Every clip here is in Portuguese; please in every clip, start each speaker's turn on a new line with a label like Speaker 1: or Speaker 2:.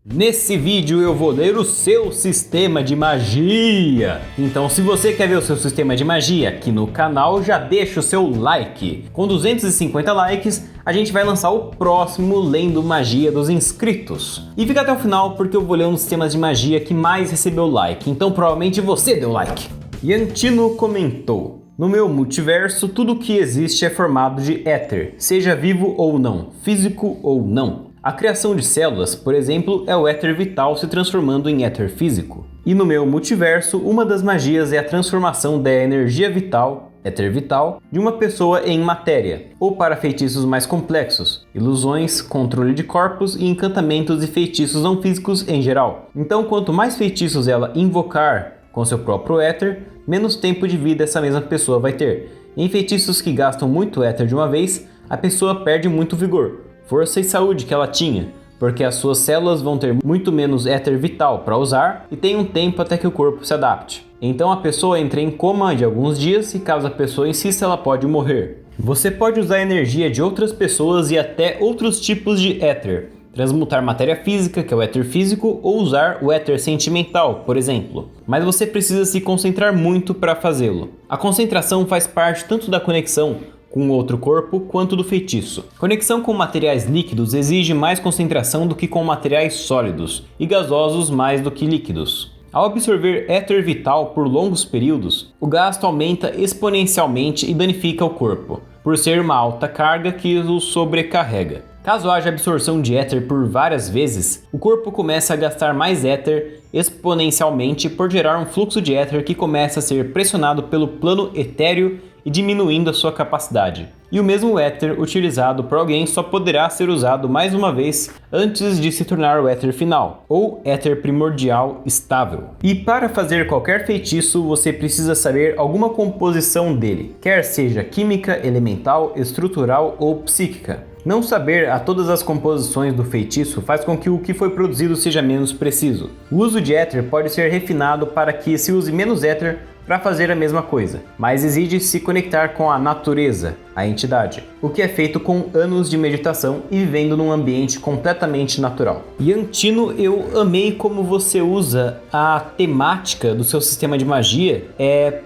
Speaker 1: Nesse vídeo eu vou ler o seu sistema de magia. Então se você quer ver o seu sistema de magia aqui no canal, já deixa o seu like. Com 250 likes, a gente vai lançar o próximo Lendo Magia dos inscritos. E fica até o final porque eu vou ler um dos sistemas de magia que mais recebeu like. Então provavelmente você deu like. Yantino comentou: no meu multiverso, tudo que existe é formado de éter, seja vivo ou não, físico ou não. A criação de células, por exemplo, é o éter vital se transformando em éter físico. E no meu multiverso, uma das magias é a transformação da energia vital, éter vital, de uma pessoa em matéria, ou para feitiços mais complexos, ilusões, controle de corpos e encantamentos e feitiços não físicos em geral. Então, quanto mais feitiços ela invocar com seu próprio éter, menos tempo de vida essa mesma pessoa vai ter. Em feitiços que gastam muito éter de uma vez, a pessoa perde muito vigor, força e saúde que ela tinha, porque as suas células vão ter muito menos éter vital para usar e tem um tempo até que o corpo se adapte. Então a pessoa entra em coma de alguns dias e caso a pessoa insista, ela pode morrer. Você pode usar a energia de outras pessoas e até outros tipos de éter, transmutar matéria física, que é o éter físico, ou usar o éter sentimental, por exemplo. Mas você precisa se concentrar muito para fazê-lo. A concentração faz parte tanto da conexão com outro corpo, quanto do feitiço. Conexão com materiais líquidos exige mais concentração do que com materiais sólidos, e gasosos mais do que líquidos. Ao absorver éter vital por longos períodos, o gasto aumenta exponencialmente e danifica o corpo, por ser uma alta carga que o sobrecarrega. Caso haja absorção de éter por várias vezes, o corpo começa a gastar mais éter exponencialmente por gerar um fluxo de éter que começa a ser pressionado pelo plano etéreo e diminuindo a sua capacidade. E o mesmo éter utilizado por alguém só poderá ser usado mais uma vez antes de se tornar o éter final, ou éter primordial estável. E para fazer qualquer feitiço, você precisa saber alguma composição dele, quer seja química, elemental, estrutural ou psíquica. Não saber a todas as composições do feitiço faz com que o que foi produzido seja menos preciso. O uso de éter pode ser refinado para que se use menos éter para fazer a mesma coisa, mas exige se conectar com a natureza, a entidade, o que é feito com anos de meditação e vivendo num ambiente completamente natural. Yantino, eu amei como você usa a temática do seu sistema de magia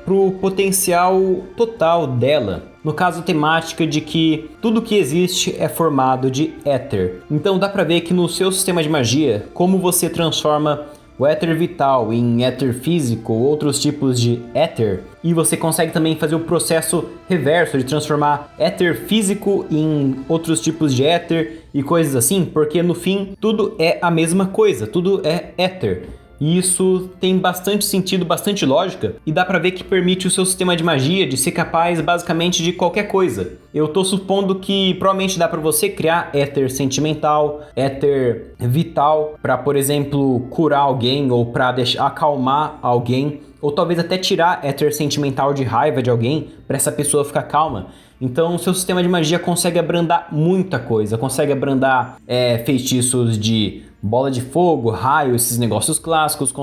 Speaker 1: pro potencial total dela. No caso, temática de que tudo que existe é formado de éter. Então dá pra ver que no seu sistema de magia, como você transforma o éter vital em éter físico ou outros tipos de éter, e você consegue também fazer o processo reverso de transformar éter físico em outros tipos de éter e coisas assim, porque no fim tudo é a mesma coisa, tudo é éter. E isso tem bastante sentido, bastante lógica, e dá pra ver que permite o seu sistema de magia de ser capaz basicamente de qualquer coisa. Eu tô supondo que provavelmente dá pra você criar éter sentimental, éter vital, pra, por exemplo, curar alguém ou pra acalmar alguém, ou talvez até tirar éter sentimental de raiva de alguém pra essa pessoa ficar calma. Então o seu sistema de magia consegue abrandar muita coisa, consegue abrandar feitiços de bola de fogo, raio, esses negócios clássicos,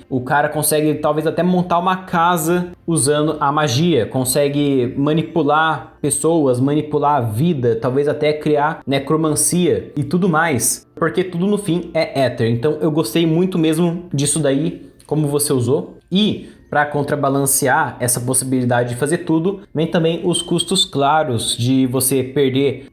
Speaker 1: o cara consegue talvez até montar uma casa usando a magia, consegue manipular pessoas, manipular a vida, talvez até criar necromancia e tudo mais, porque tudo no fim é éter. Então eu gostei muito mesmo disso daí, como você usou. E para contrabalancear essa possibilidade de fazer tudo, vem também os custos claros de você perder,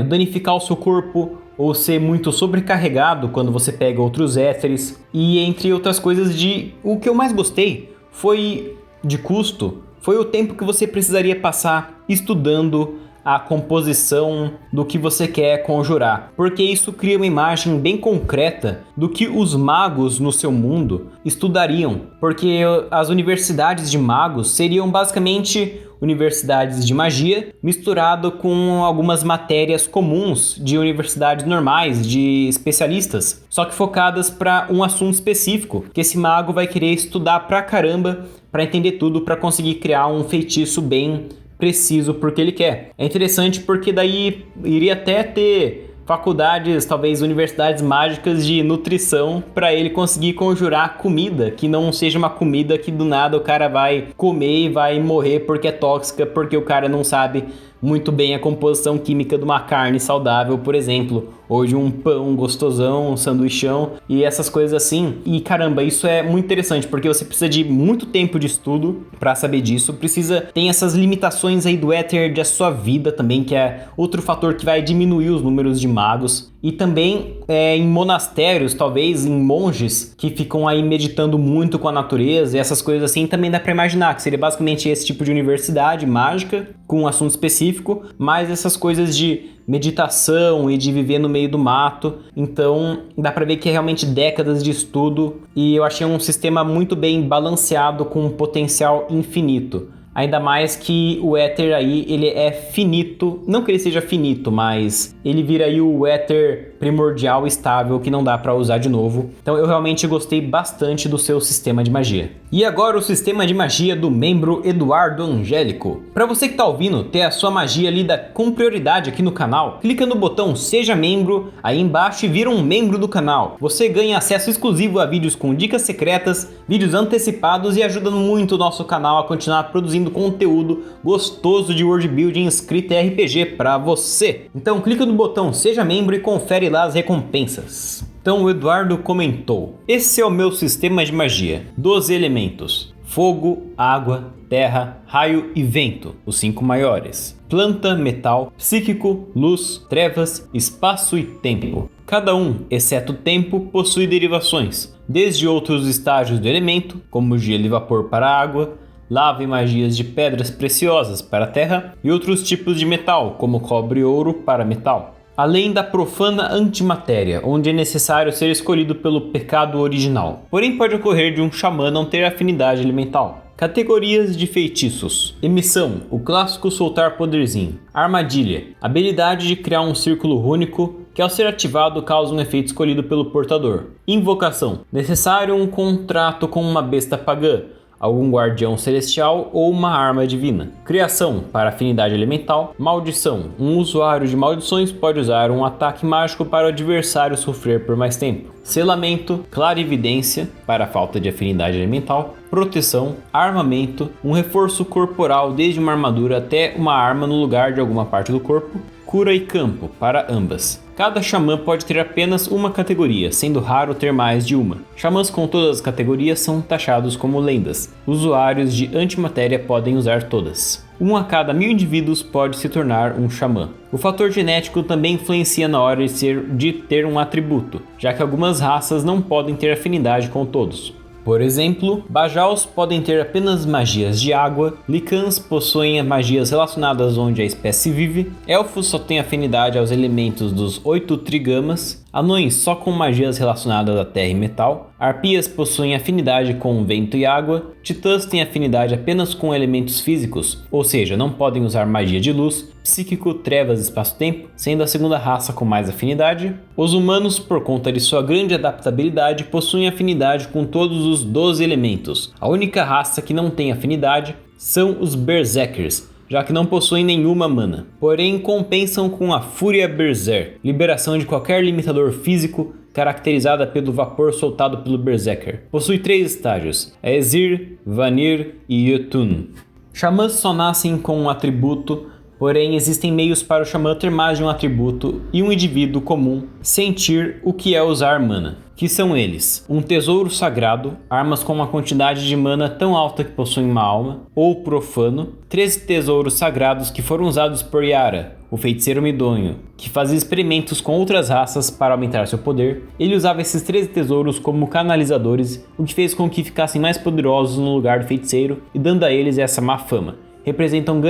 Speaker 1: danificar o seu corpo, ou ser muito sobrecarregado quando você pega outros éteres, e entre outras coisas. O que eu mais gostei foi de custo, foi o tempo que você precisaria passar estudando a composição do que você quer conjurar, porque isso cria uma imagem bem concreta do que os magos no seu mundo estudariam, porque as universidades de magos seriam basicamente universidades de magia misturado com algumas matérias comuns de universidades normais, de especialistas, só que focadas para um assunto específico, que esse mago vai querer estudar pra caramba para entender tudo, para conseguir criar um feitiço bem preciso porque ele quer. É interessante porque daí iria até ter faculdades, talvez universidades mágicas de nutrição para ele conseguir conjurar comida que não seja uma comida que do nada o cara vai comer e vai morrer porque é tóxica, porque o cara não sabe muito bem a composição química de uma carne saudável, por exemplo, ou de um pão gostosão, um sanduichão e essas coisas assim. E caramba, isso é muito interessante porque você precisa de muito tempo de estudo para saber disso. Tem essas limitações aí do éter da sua vida também, que é outro fator que vai diminuir os números de magos. E também em monastérios, talvez em monges que ficam aí meditando muito com a natureza e essas coisas assim, também dá para imaginar que seria basicamente esse tipo de universidade mágica com um assunto específico, mas essas coisas de meditação e de viver no meio do mato. Então dá pra ver que é realmente décadas de estudo e eu achei um sistema muito bem balanceado com um potencial infinito. Ainda mais que o éter aí, ele é finito, não que ele seja finito, mas ele vira aí o éter primordial estável que não dá para usar de novo. Então eu realmente gostei bastante do seu sistema de magia. E agora o sistema de magia do membro Eduardo Angélico. Para você que tá ouvindo ter a sua magia lida com prioridade aqui no canal, clica no botão Seja Membro aí embaixo e vira um membro do canal. Você ganha acesso exclusivo a vídeos com dicas secretas, vídeos antecipados e ajuda muito o nosso canal a continuar produzindo conteúdo gostoso de world building escrito RPG para você. Então clica no botão Seja Membro e confere lá as recompensas. Então o Eduardo comentou: esse é o meu sistema de magia, 12 elementos: fogo, água, terra, raio e vento, os 5 maiores. Planta, metal, psíquico, luz, trevas, espaço e tempo. Cada um, exceto tempo, possui derivações, desde outros estágios do elemento, como gelo e vapor para a água, lava e magias de pedras preciosas para a terra e outros tipos de metal, como cobre e ouro para metal. Além da profana antimatéria, onde é necessário ser escolhido pelo pecado original. Porém pode ocorrer de um xamã não ter afinidade elemental. Categorias de feitiços. Emissão, o clássico soltar poderzinho. Armadilha, habilidade de criar um círculo rúnico que ao ser ativado causa um efeito escolhido pelo portador. Invocação, necessário um contrato com uma besta pagã, algum guardião celestial ou uma arma divina. Criação, para afinidade elemental. Maldição, um usuário de maldições pode usar um ataque mágico para o adversário sofrer por mais tempo. Selamento, clarividência, para falta de afinidade elemental. Proteção, armamento, um reforço corporal desde uma armadura até uma arma no lugar de alguma parte do corpo. Cura e campo, para ambas. Cada xamã pode ter apenas uma categoria, sendo raro ter mais de uma. Xamãs com todas as categorias são taxados como lendas. Usuários de antimatéria podem usar todas. 1 a cada 1000 indivíduos pode se tornar um xamã. O fator genético também influencia na hora de ter um atributo, já que algumas raças não podem ter afinidade com todos. Por exemplo, Bajals podem ter apenas magias de água, Lycans possuem magias relacionadas onde a espécie vive, Elfos só têm afinidade aos elementos dos 8 trigamas, Anões só com magias relacionadas à terra e metal, Arpias possuem afinidade com vento e água, Titãs têm afinidade apenas com elementos físicos, ou seja, não podem usar magia de luz, Psíquico, trevas e espaço-tempo, sendo a segunda raça com mais afinidade. Os humanos, por conta de sua grande adaptabilidade, possuem afinidade com todos os 12 elementos. A única raça que não tem afinidade são os Berserkers, já que não possuem nenhuma mana. Porém, compensam com a Fúria Berserk, liberação de qualquer limitador físico, caracterizada pelo vapor soltado pelo Berserker. Possui 3 estágios: Aesir, Vanir e Jotun. Xamãs só nascem com um atributo, porém existem meios para o xamã ter mais de um atributo e um indivíduo comum sentir o que é usar mana, que são eles: um tesouro sagrado, armas com uma quantidade de mana tão alta que possuem uma alma, ou profano, 13 tesouros sagrados que foram usados por Yara, o feiticeiro medonho, que fazia experimentos com outras raças para aumentar seu poder. Ele usava esses 13 tesouros como canalizadores, o que fez com que ficassem mais poderosos no lugar do feiticeiro e dando a eles essa má fama. Representam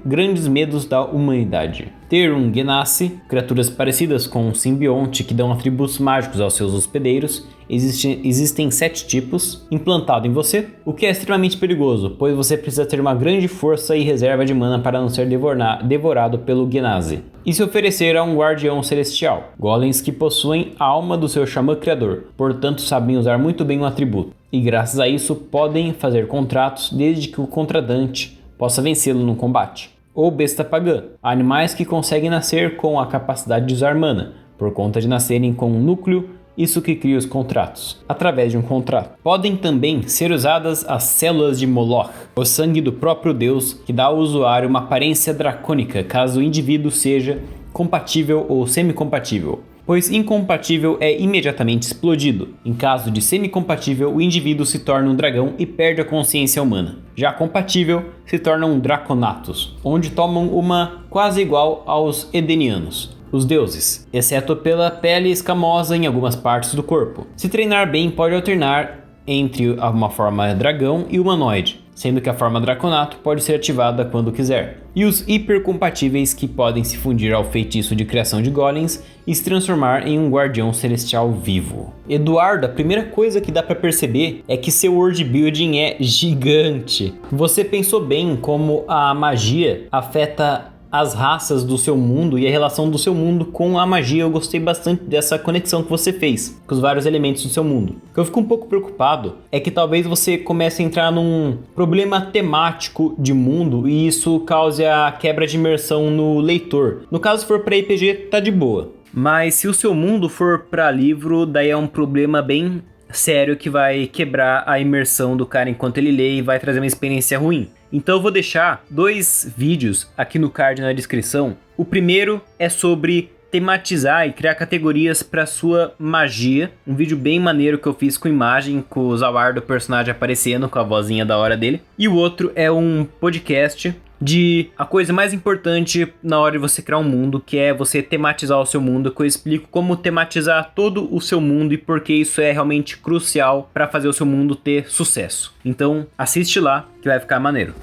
Speaker 1: grandes medos da humanidade. Ter um Genasi, criaturas parecidas com um simbionte que dão atributos mágicos aos seus hospedeiros. Existem 7 tipos, implantado em você, o que é extremamente perigoso, pois você precisa ter uma grande força e reserva de mana para não ser devorado pelo Genasi. E se oferecer a um guardião celestial, golems que possuem a alma do seu xamã criador, portanto sabem usar muito bem o atributo, e graças a isso podem fazer contratos desde que o contratante possa vencê-lo no combate. Ou besta pagã, animais que conseguem nascer com a capacidade de usar mana, por conta de nascerem com um núcleo isso que cria os contratos, através de um contrato. Podem também ser usadas as células de Moloch, o sangue do próprio Deus, que dá ao usuário uma aparência dracônica caso o indivíduo seja compatível ou semi-compatível, pois incompatível é imediatamente explodido. Em caso de semi-compatível, o indivíduo se torna um dragão e perde a consciência humana. Já compatível, se torna um Draconatus, onde tomam uma quase igual aos Edenianos, os deuses, exceto pela pele escamosa em algumas partes do corpo. Se treinar bem, pode alternar entre uma forma dragão e humanoide, sendo que a forma Draconato pode ser ativada quando quiser. E os hipercompatíveis, que podem se fundir ao feitiço de criação de golems e se transformar em um guardião celestial vivo. Eduardo, a primeira coisa que dá pra perceber é que seu world building é gigante. Você pensou bem como a magia afeta as raças do seu mundo e a relação do seu mundo com a magia. Eu gostei bastante dessa conexão que você fez com os vários elementos do seu mundo. O que eu fico um pouco preocupado é que talvez você comece a entrar num problema temático de mundo e isso cause a quebra de imersão no leitor. No caso, se for para RPG, tá de boa. Mas se o seu mundo for para livro, daí é um problema bem sério que vai quebrar a imersão do cara enquanto ele lê e vai trazer uma experiência ruim. Então eu vou deixar 2 vídeos aqui no card na descrição. O primeiro é sobre tematizar e criar categorias para sua magia. Um vídeo bem maneiro que eu fiz com imagem, com o Zawar do personagem aparecendo com a vozinha da hora dele. E o outro é um podcast de a coisa mais importante na hora de você criar um mundo, que é você tematizar o seu mundo, que eu explico como tematizar todo o seu mundo e por que isso é realmente crucial para fazer o seu mundo ter sucesso. Então assiste lá que vai ficar maneiro.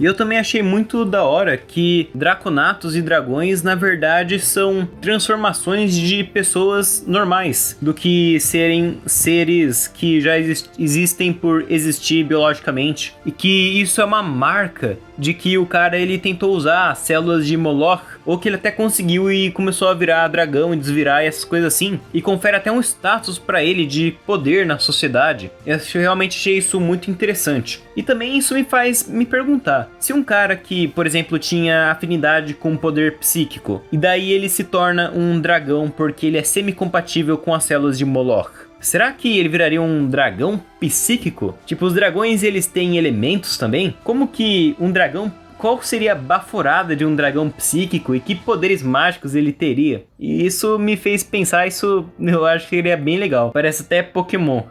Speaker 1: E eu também achei muito da hora que Draconatos e dragões, na verdade, são transformações de pessoas normais, do que serem seres que já existem por existir biologicamente. E que isso é uma marca de que o cara ele tentou usar células de Moloch, ou que ele até conseguiu e começou a virar dragão e desvirar e essas coisas assim, e confere até um status pra ele de poder na sociedade. Eu realmente achei isso muito interessante. E também isso me faz me perguntar, se um cara que, por exemplo, tinha afinidade com poder psíquico, e daí ele se torna um dragão porque ele é semi-compatível com as células de Moloch, será que ele viraria um dragão psíquico? Tipo, os dragões eles têm elementos também? Como que um dragão... Qual seria a baforada de um dragão psíquico e que poderes mágicos ele teria? E isso me fez pensar, isso eu acho que seria bem legal. Parece até Pokémon.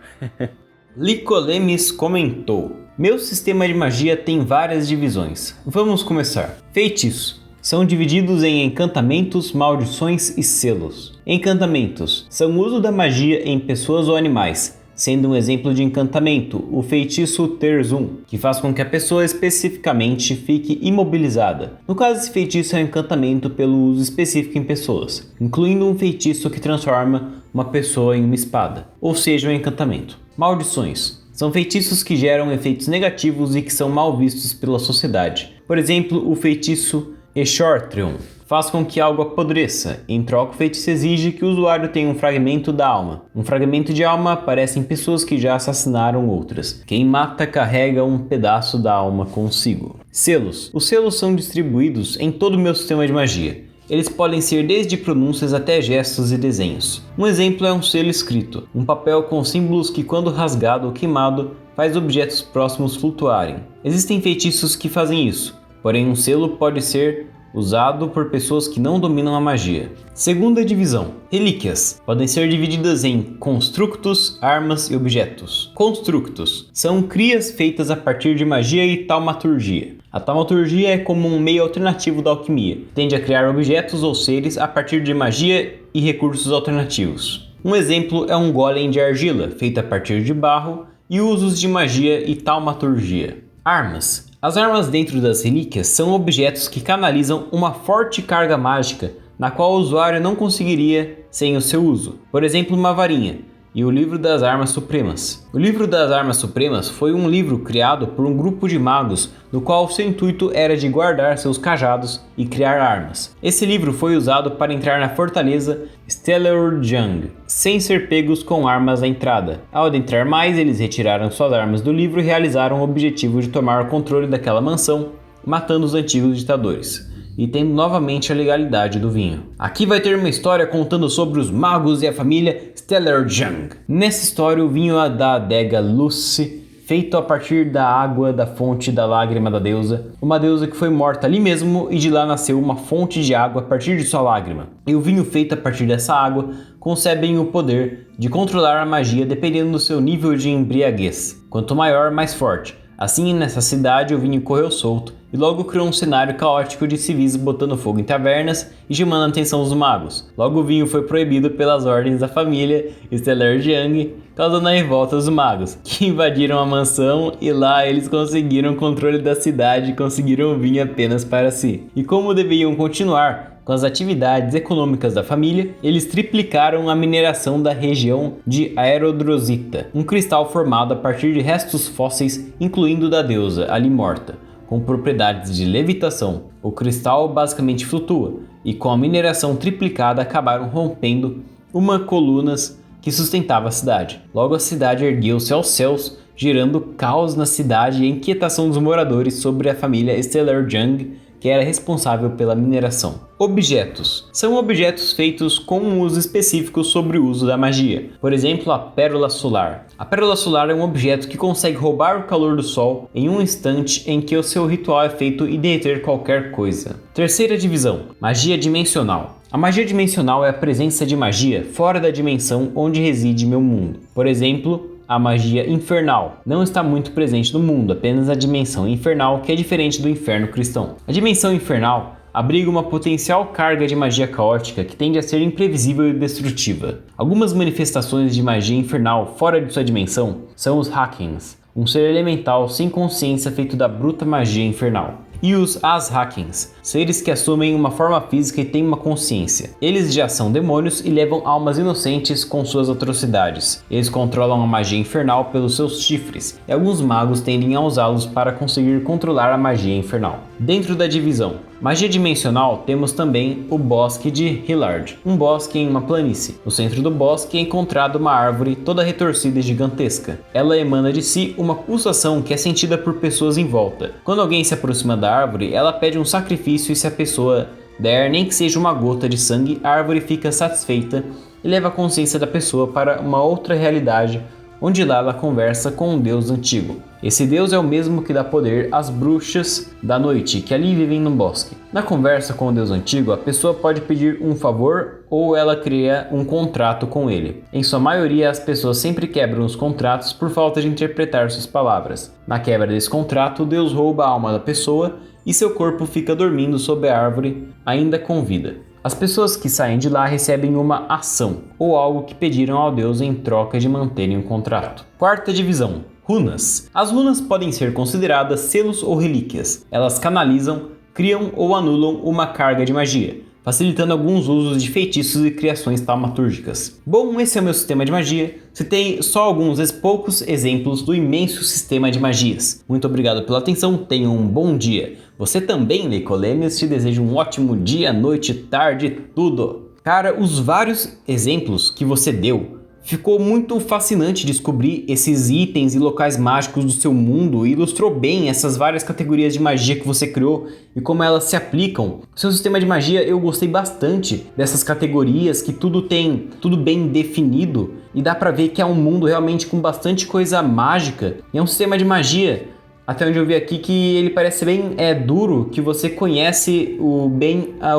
Speaker 1: Licolemes comentou: meu sistema de magia tem várias divisões. Vamos começar. Feitiço. São divididos em encantamentos, maldições e selos. Encantamentos são o uso da magia em pessoas ou animais, sendo um exemplo de encantamento o feitiço Terzum, que faz com que a pessoa especificamente fique imobilizada. No caso, esse feitiço é um encantamento pelo uso específico em pessoas, incluindo um feitiço que transforma uma pessoa em uma espada, ou seja, um encantamento. Maldições são feitiços que geram efeitos negativos e que são mal vistos pela sociedade. Por exemplo, o feitiço Eshortrion faz com que algo apodreça. Em troca, o feitiço exige que o usuário tenha um fragmento da alma. Um fragmento de alma aparece em pessoas que já assassinaram outras. Quem mata carrega um pedaço da alma consigo. Selos. Os selos são distribuídos em todo o meu sistema de magia. Eles podem ser desde pronúncias até gestos e desenhos. Um exemplo é um selo escrito, um papel com símbolos que, quando rasgado ou queimado, faz objetos próximos flutuarem. Existem feitiços que fazem isso, porém um selo pode ser usado por pessoas que não dominam a magia. Segunda divisão. Relíquias. Podem ser divididas em constructos, armas e objetos. Constructos são crias feitas a partir de magia e taumaturgia. A taumaturgia é como um meio alternativo da alquimia. Tende a criar objetos ou seres a partir de magia e recursos alternativos. Um exemplo é um golem de argila, feito a partir de barro, e usos de magia e taumaturgia. Armas. As armas dentro das relíquias são objetos que canalizam uma forte carga mágica, na qual o usuário não conseguiria sem o seu uso. Por exemplo, uma varinha e o Livro das Armas Supremas. O Livro das Armas Supremas foi um livro criado por um grupo de magos, no qual seu intuito era de guardar seus cajados e criar armas. Esse livro foi usado para entrar na fortaleza Stellarjung, sem ser pegos com armas à entrada. Ao adentrar mais, eles retiraram suas armas do livro e realizaram o objetivo de tomar o controle daquela mansão, matando os antigos ditadores. e tendo novamente a legalidade do vinho. Aqui vai ter uma história contando sobre os magos e a família Stellerjung. Nessa história, o vinho é da adega Lucy, feito a partir da água da fonte da lágrima da deusa, uma deusa que foi morta ali mesmo e de lá nasceu uma fonte de água a partir de sua lágrima. E o vinho feito a partir dessa água concebem o poder de controlar a magia dependendo do seu nível de embriaguez. Quanto maior, mais forte. Assim, nessa cidade, o vinho correu solto e logo criou um cenário caótico de civis botando fogo em tavernas e chamando a atenção dos magos. Logo, o vinho foi proibido pelas ordens da família Stellerjung, causando a revolta dos magos, que invadiram a mansão e lá eles conseguiram o controle da cidade e conseguiram o vinho apenas para si. E como deviam continuar com as atividades econômicas da família, eles triplicaram a mineração da região de Aerodrosita, um cristal formado a partir de restos fósseis, incluindo da deusa ali morta, com propriedades de levitação. O cristal basicamente flutua, e com a mineração triplicada acabaram rompendo uma colunas que sustentava a cidade. Logo a cidade ergueu-se aos céus, gerando caos na cidade e inquietação dos moradores sobre a família Stellerjung, que era responsável pela mineração. Objetos. São objetos feitos com um uso específico sobre o uso da magia. Por exemplo, a pérola solar. A pérola solar é um objeto que consegue roubar o calor do sol em um instante em que o seu ritual é feito e derreter qualquer coisa. Terceira divisão. Magia dimensional. A magia dimensional é a presença de magia fora da dimensão onde reside meu mundo. Por exemplo, a magia infernal não está muito presente no mundo, apenas a dimensão infernal, que é diferente do inferno cristão. A dimensão infernal abriga uma potencial carga de magia caótica que tende a ser imprevisível e destrutiva. Algumas manifestações de magia infernal fora de sua dimensão são os Hakens, um ser elemental sem consciência feito da bruta magia infernal. E os Ashakens, seres que assumem uma forma física e têm uma consciência. Eles já são demônios e levam almas inocentes com suas atrocidades. Eles controlam a magia infernal pelos seus chifres, e alguns magos tendem a usá-los para conseguir controlar a magia infernal. Dentro da divisão magia dimensional, temos também o Bosque de Hillard, um bosque em uma planície. No centro do bosque é encontrada uma árvore toda retorcida e gigantesca. Ela emana de si uma pulsação que é sentida por pessoas em volta. Quando alguém se aproxima da árvore, ela pede um sacrifício e se a pessoa der nem que seja uma gota de sangue, a árvore fica satisfeita e leva a consciência da pessoa para uma outra realidade, onde lá ela conversa com um deus antigo. Esse deus é o mesmo que dá poder às bruxas da noite, que ali vivem no bosque. Na conversa com o deus antigo, a pessoa pode pedir um favor ou ela cria um contrato com ele. Em sua maioria, as pessoas sempre quebram os contratos por falta de interpretar suas palavras. Na quebra desse contrato, o deus rouba a alma da pessoa e seu corpo fica dormindo sob a árvore, ainda com vida. As pessoas que saem de lá recebem uma ação, ou algo que pediram ao deus em troca de manterem o contrato. Quarta divisão. Runas. As runas podem ser consideradas selos ou relíquias. Elas canalizam, criam ou anulam uma carga de magia, facilitando alguns usos de feitiços e criações taumatúrgicas. Bom, esse é o meu sistema de magia. Citei só alguns poucos exemplos do imenso sistema de magias. Muito obrigado pela atenção, tenham um bom dia. Você também, Leicolemes, te desejo um ótimo dia, noite, tarde, tudo. Cara, os vários exemplos que você deu, ficou muito fascinante descobrir esses itens e locais mágicos do seu mundo e ilustrou bem essas várias categorias de magia que você criou e como elas se aplicam. O seu sistema de magia, eu gostei bastante dessas categorias, que tudo tem tudo bem definido e dá pra ver que é um mundo realmente com bastante coisa mágica. E é um sistema de magia, até onde eu vi aqui, que ele parece bem duro, que você conhece o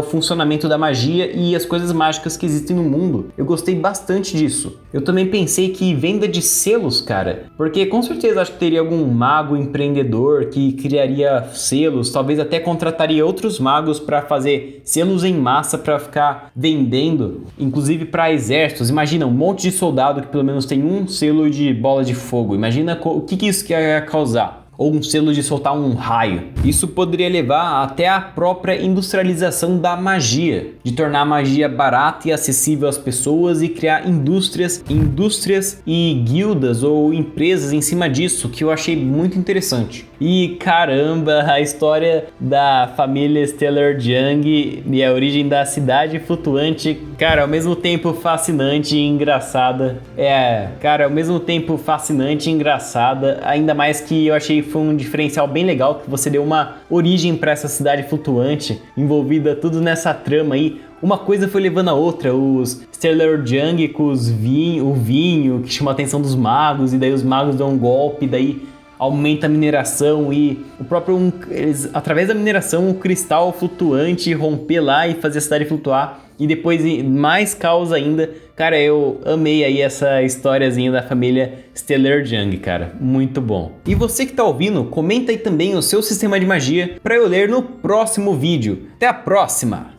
Speaker 1: funcionamento da magia e as coisas mágicas que existem no mundo. Eu gostei bastante disso. Eu também pensei que venda de selos, cara, porque com certeza acho que teria algum mago empreendedor que criaria selos, talvez até contrataria outros magos para fazer selos em massa para ficar vendendo, inclusive para exércitos. Imagina um monte de soldado que pelo menos tem um selo de bola de fogo. Imagina o que isso ia causar. Ou um selo de soltar um raio. Isso poderia levar até a própria industrialização da magia, de tornar a magia barata e acessível às pessoas e criar indústrias e guildas ou empresas em cima disso, que eu achei muito interessante. E caramba, a história da família Stellerjung e a origem da cidade flutuante Cara, ao mesmo tempo fascinante e engraçada. Cara, ao mesmo tempo fascinante e engraçada, ainda mais que eu achei que foi um diferencial bem legal, que você deu uma origem para essa cidade flutuante, envolvida tudo nessa trama aí. Uma coisa foi levando a outra, os Stellar Jung com o vinho, que chama a atenção dos magos, e daí os magos dão um golpe, daí aumenta a mineração e o próprio, através da mineração, o cristal flutuante romper lá e fazer a cidade flutuar. E depois mais caos ainda. Cara, eu amei aí essa historiazinha da família Stellar Jung, cara. Muito bom. E você que tá ouvindo, comenta aí também o seu sistema de magia para eu ler no próximo vídeo. Até a próxima!